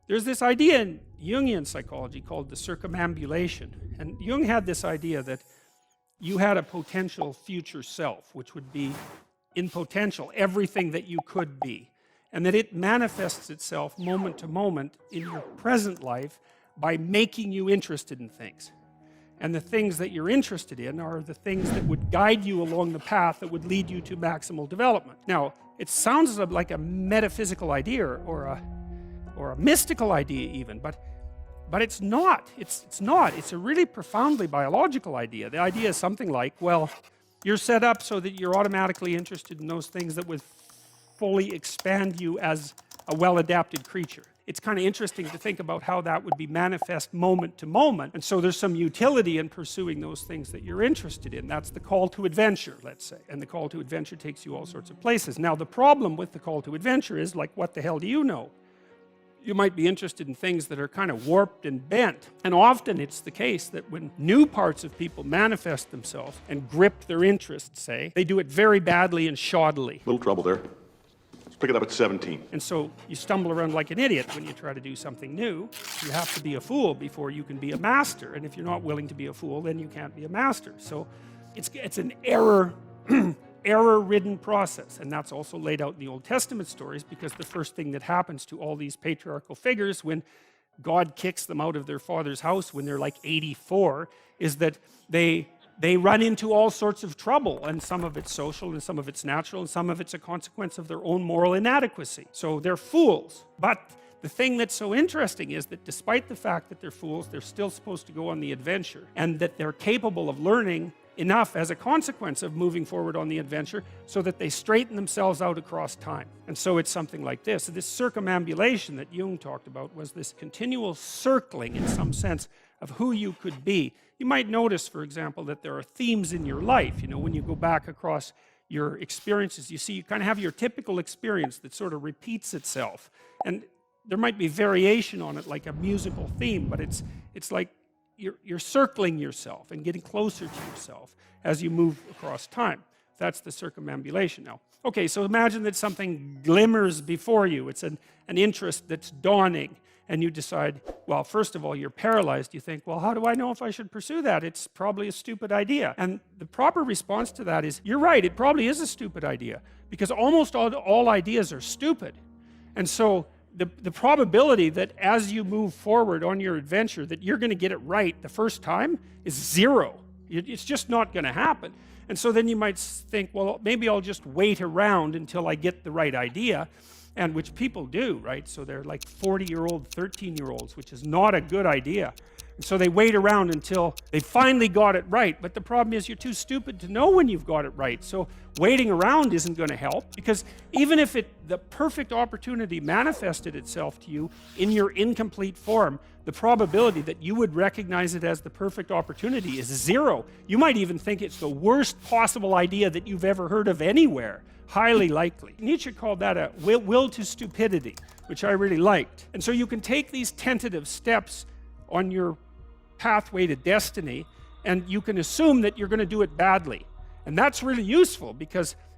There's this idea in Jungian psychology called the circumambulation. And Jung had this idea that you had a potential future self, which would be in potential everything that you could be. And that it manifests itself moment to moment in your present life by making you interested in things. And the things that you're interested in are the things that would guide you along the path that would lead you to maximal development. Now, it sounds like a metaphysical idea or a mystical idea even, but it's not. It's not. It's a really profoundly biological idea. The idea is something like, well, you're set up so that you're automatically interested in those things that would fully expand you as a well-adapted creature. It's kind of interesting to think about how that would be manifest moment to moment. And so there's some utility in pursuing those things that you're interested in. That's the call to adventure, let's say. And the call to adventure takes you all sorts of places. Now, the problem with the call to adventure is, like, what the hell do you know? You might be interested in things that are kind of warped and bent. And often it's the case that when new parts of people manifest themselves and grip their interests, say, they do it very badly and shoddily. Little trouble there. Pick it up at 17. And so you stumble around like an idiot when you try to do something new. You have to be a fool before you can be a master. And if you're not willing to be a fool, then you can't be a master. So it's an error-ridden process. And that's also laid out in the Old Testament stories, because the first thing that happens to all these patriarchal figures when God kicks them out of their father's house when they're like 84 is that they run into all sorts of trouble, and some of it's social and some of it's natural and some of it's a consequence of their own moral inadequacy. So they're fools. But the thing that's so interesting is that despite the fact that they're fools, they're still supposed to go on the adventure, and that they're capable of learning enough as a consequence of moving forward on the adventure so that they straighten themselves out across time. And so it's something like this. So this circumambulation that Jung talked about was this continual circling, in some sense, of who you could be. You might notice, for example, that there are themes in your life. You know, when you go back across your experiences, you see you kind of have your typical experience that sort of repeats itself. And there might be variation on it, like a musical theme, but it's like you're circling yourself and getting closer to yourself as you move across time. That's the circumambulation. Now, okay, so imagine that something glimmers before you. It's an interest that's dawning. And you decide, well, first of all, you're paralyzed. You think, well, how do I know if I should pursue that? It's probably a stupid idea. And the proper response to that is, you're right, it probably is a stupid idea, because almost all ideas are stupid. And so the probability that as you move forward on your adventure that you're going to get it right the first time is zero. It's just not going to happen. And so then you might think, well, maybe I'll just wait around until I get the right idea. And which people do, right? So they're like 40-year-old, 13-year-olds, which is not a good idea. And so they wait around until they finally got it right. But the problem is you're too stupid to know when you've got it right. So waiting around isn't going to help, because even if the perfect opportunity manifested itself to you in your incomplete form, the probability that you would recognize it as the perfect opportunity is zero. You might even think it's the worst possible idea that you've ever heard of anywhere. Highly likely. Nietzsche called that a will to stupidity, which I really liked. And so you can take these tentative steps on your pathway to destiny, and you can assume that you're going to do it badly. And that's really useful,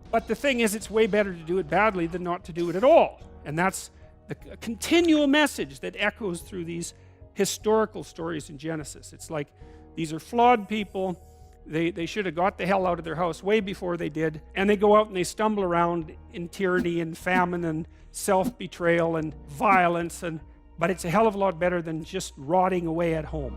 but the thing is, it's way better to do it badly than not to do it at all. And that's the continual message that echoes through these historical stories in Genesis. It's like, these are flawed people. They should have got the hell out of their house way before they did, and they go out and they stumble around in tyranny and famine and self-betrayal and violence, but it's a hell of a lot better than just rotting away at home.